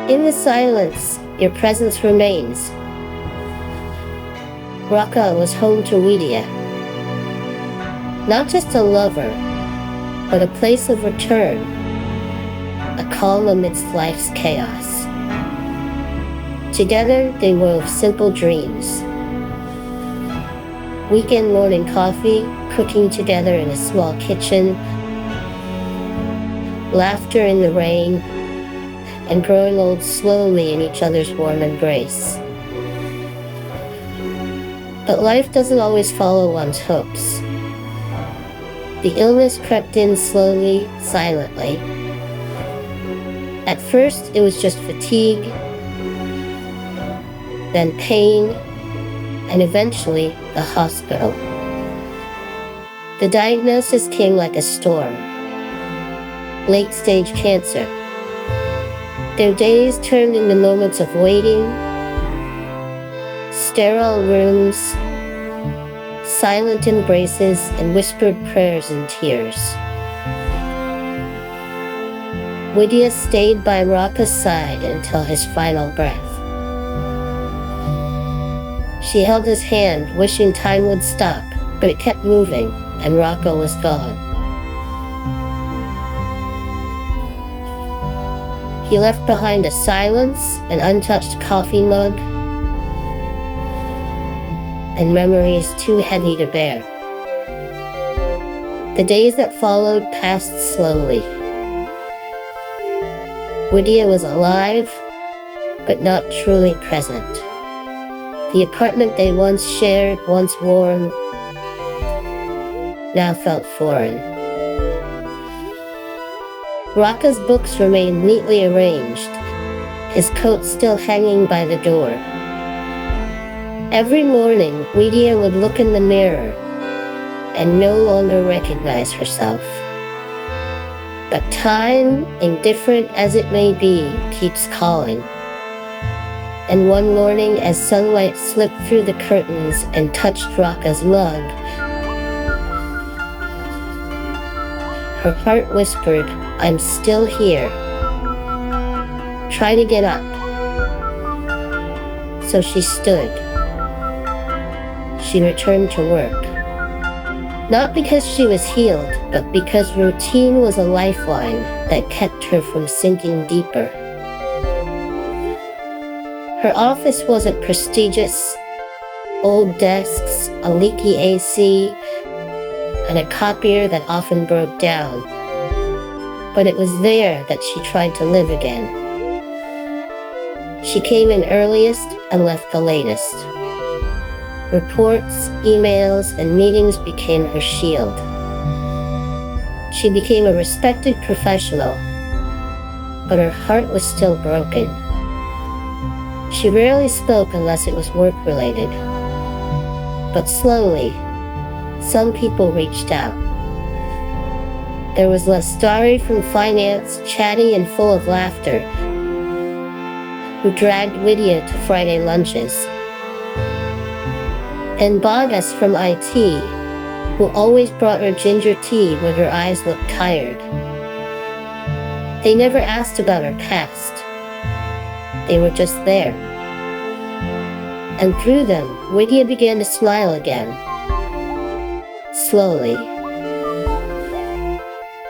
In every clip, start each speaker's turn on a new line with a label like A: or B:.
A: In the silence, your presence remains. Raka was home to Widya, not just a lover, but a place of return, a calm amidst life's chaos. Together, they wove simple dreams. Weekend morning coffee, cooking together in a small kitchen, laughter in the rain, and growing old slowly in each other's warm embrace. But life doesn't always follow one's hopes. The illness crept in slowly, silently. At first, it was just fatigue, then pain, and eventually the hospital. The diagnosis came like a storm. Late-stage cancer. Their days turned into moments of waiting, sterile rooms, silent embraces, and whispered prayers and tears. Widya stayed by Raka's side until his final breath. She held his hand, wishing time would stop, but it kept moving, and Raka was gone. He left behind a silence, an untouched coffee mug, and memories too heavy to bear. The days that followed passed slowly. Widya was alive, but not truly present. The apartment they once shared, once warm, now felt foreign. Raka's books remained neatly arranged, his coat still hanging by the door. Every morning, Widya would look in the mirror and no longer recognize herself. But time, indifferent as it may be, keeps calling. And one morning, as sunlight slipped through the curtains and touched Raka's mug, her heart whispered, "I'm still here. Try to get up." So she stood. She returned to work. Not because she was healed, but because routine was a lifeline that kept her from sinking deeper. Her office wasn't prestigious. Old desks, a leaky AC, and a copier that often broke down. But it was there that she tried to live again. She came in earliest and left the latest. Reports, emails, and meetings became her shield. She became a respected professional, but her heart was still broken. She rarely spoke unless it was work-related. But slowly, some people reached out. There was Lestari from finance, chatty and full of laughter, who dragged Widya to Friday lunches. And Bhagas from IT, who always brought her ginger tea when her eyes looked tired. They never asked about her past. They were just there. And through them, Widya began to smile again. Slowly.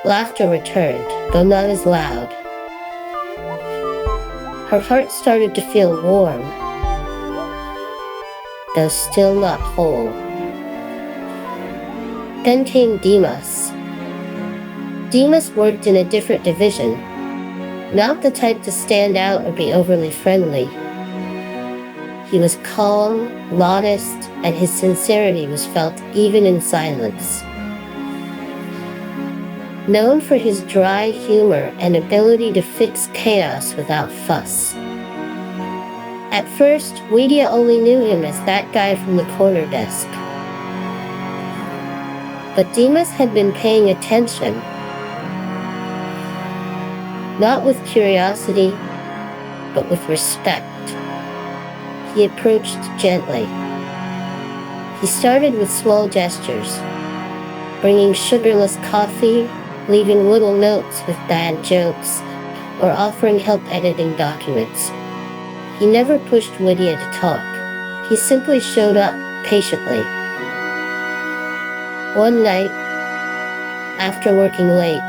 A: Laughter returned, though not as loud. Her heart started to feel warm, though still not whole. Then came Dimas. Dimas worked in a different division, not the type to stand out or be overly friendly. He was calm, modest, and his sincerity was felt even in silence. Known for his dry humor and ability to fix chaos without fuss. At first, Widya only knew him as that guy from the corner desk. But Dimas had been paying attention. Not with curiosity, but with respect. He approached gently. He started with small gestures, bringing sugarless coffee, leaving little notes with bad jokes, or offering help editing documents. He never pushed Lydia to talk. He simply showed up patiently. One night, after working late,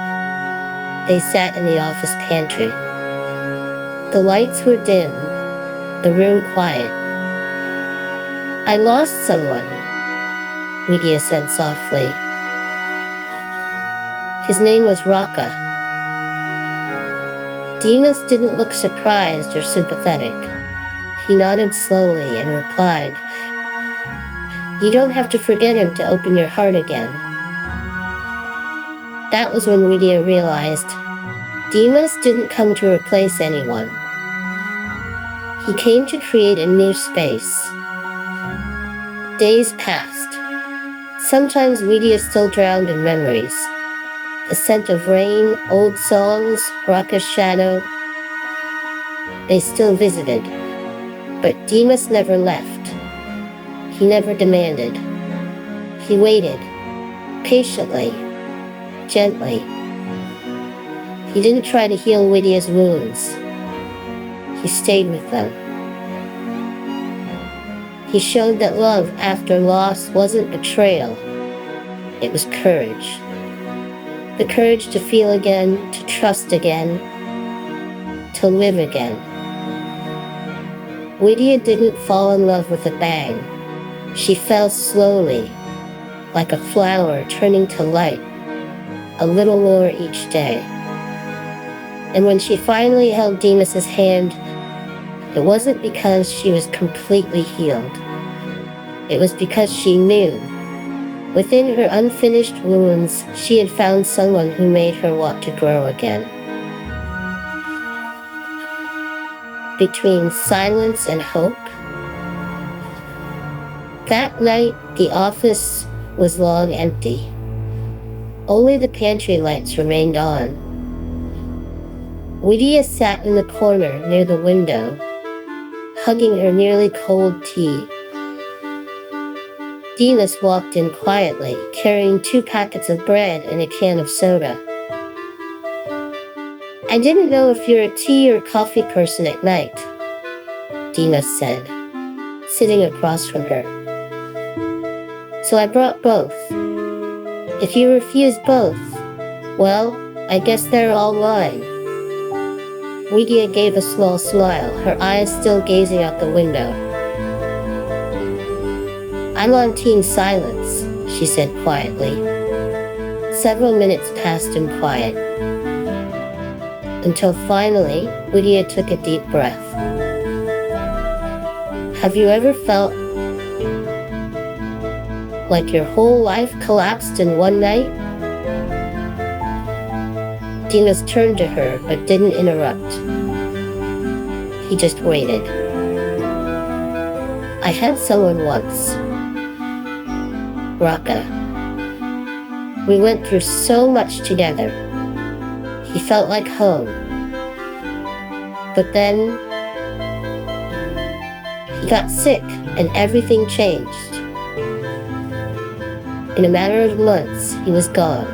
A: they sat in the office pantry. The lights were dim, the room quiet. "I lost someone," Lydia said softly. "His name was Raka." Dimas didn't look surprised or sympathetic. He nodded slowly and replied, "You don't have to forget him to open your heart again." That was when Lydia realized Dimas didn't come to replace anyone. He came to create a new space. Days passed. Sometimes Lydia still drowned in memories. The scent of rain, old songs, Raka's shadow. They still visited. But Dimas never left. He never demanded. He waited, patiently, gently. He didn't try to heal Lydia's wounds. He stayed with them. He showed that love after loss wasn't betrayal. It was courage. The courage to feel again, to trust again, to live again. Lydia didn't fall in love with a bang. She fell slowly, like a flower turning to light, a little more each day. And when she finally held Dimas's hand, it wasn't because she was completely healed. It was because she knew, within her unfinished wounds, she had found someone who made her want to grow again. Between silence and hope. That night, the office was long empty. Only the pantry lights remained on. Lydia sat in the corner near the window, hugging her nearly cold tea. Dimas walked in quietly, carrying 2 packets of bread and a can of soda. "I didn't know if you're a tea or coffee person at night," Dimas said, sitting across from her. "So I brought both. If you refuse both, well, I guess they're all mine." Lydia gave a small smile, her eyes still gazing out the window. "I'm on team silence," she said quietly. Several minutes passed in quiet, until finally, Lydia took a deep breath. "Have you ever felt like your whole life collapsed in one night?" Dimas turned to her, but didn't interrupt. He just waited. "I had someone once. Raka. We went through so much together. He felt like home. But then, he got sick and everything changed. In a matter of months, he was gone."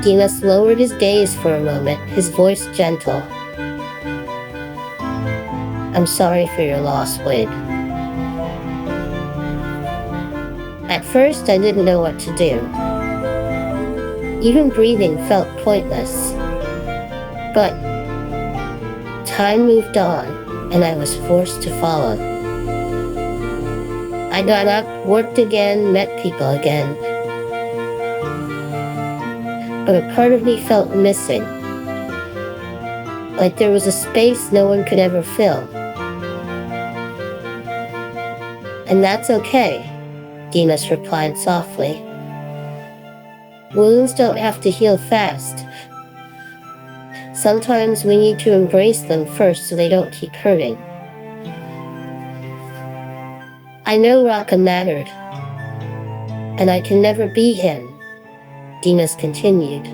A: Dimas lowered his gaze for a moment, his voice gentle. "I'm sorry for your loss, Wade. At first, I didn't know what to do. Even breathing felt pointless. But time moved on, and I was forced to follow. I got up, worked again, met people again. But a part of me felt missing. Like there was a space no one could ever fill. And that's okay," Dimas replied softly. "Wounds don't have to heal fast. Sometimes we need to embrace them first so they don't keep hurting." "I know Raka mattered, and I can never be him," Dimas continued.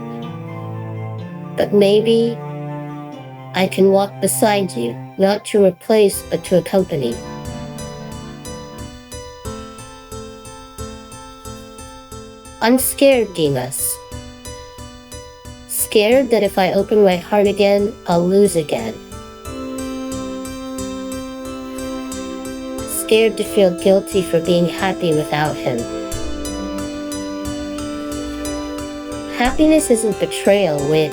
A: "But maybe I can walk beside you, not to replace, but to accompany." "I'm scared, Dimas. Scared that if I open my heart again, I'll lose again. Scared to feel guilty for being happy without him. Happiness isn't betrayal, Wid.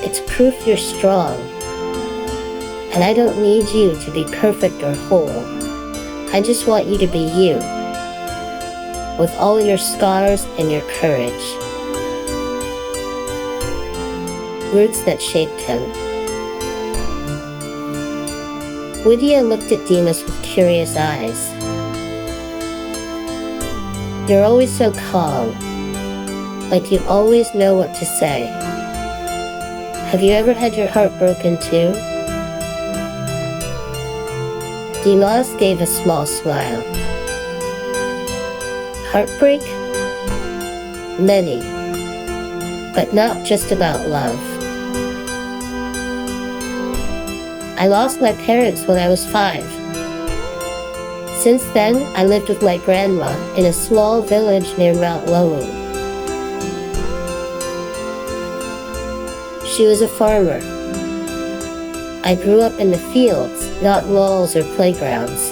A: It's proof you're strong. And I don't need you to be perfect or whole. I just want you to be you, with all your scars and your courage. Roots that shaped him. Widya looked at Demas with curious eyes. You're always so calm, like you always know what to say. Have you ever had your heart broken too? Demas gave a small smile. Heartbreak? Many, but not just about love. I lost my parents when I was 5. Since then, I lived with my grandma in a small village near Mount Lowell. She was a farmer. I grew up in the fields, not walls or playgrounds.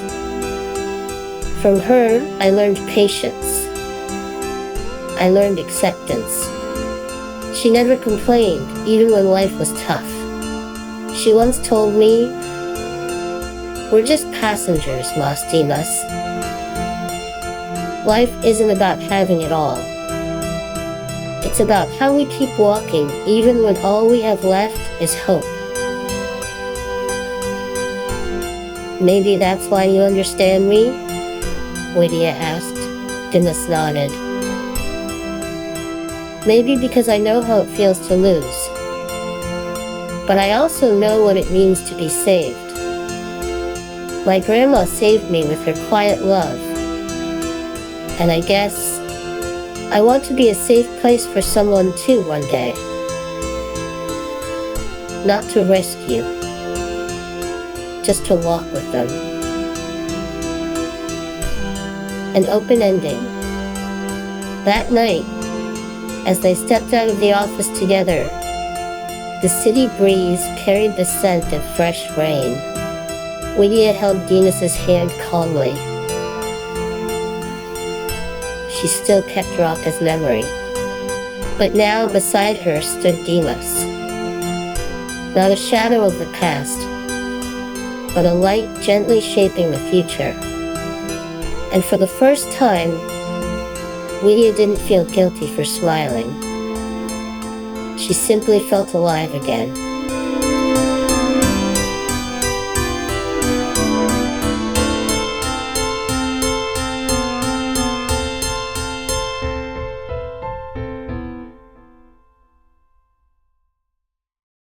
A: From her, I learned patience. I learned acceptance. She never complained, even when life was tough. She once told me, "We're just passengers, Mas Dimas. Life isn't about having it all. It's about how we keep walking, even when all we have left is hope." Maybe that's why you understand me? Widya asked. Dimas nodded. Maybe because I know how it feels to lose. But I also know what it means to be saved. My grandma saved me with her quiet love. And I guess I want to be a safe place for someone too one day. Not to rescue, just to walk with them. An open ending. That night, as they stepped out of the office together, the city breeze carried the scent of fresh rain. Widya held Dinas's hand calmly. She still kept Raka's memory. But now beside her stood Dimas. Not a shadow of the past, but a light gently shaping the future. And for the first time, Widya didn't feel guilty for smiling. She simply felt alive again.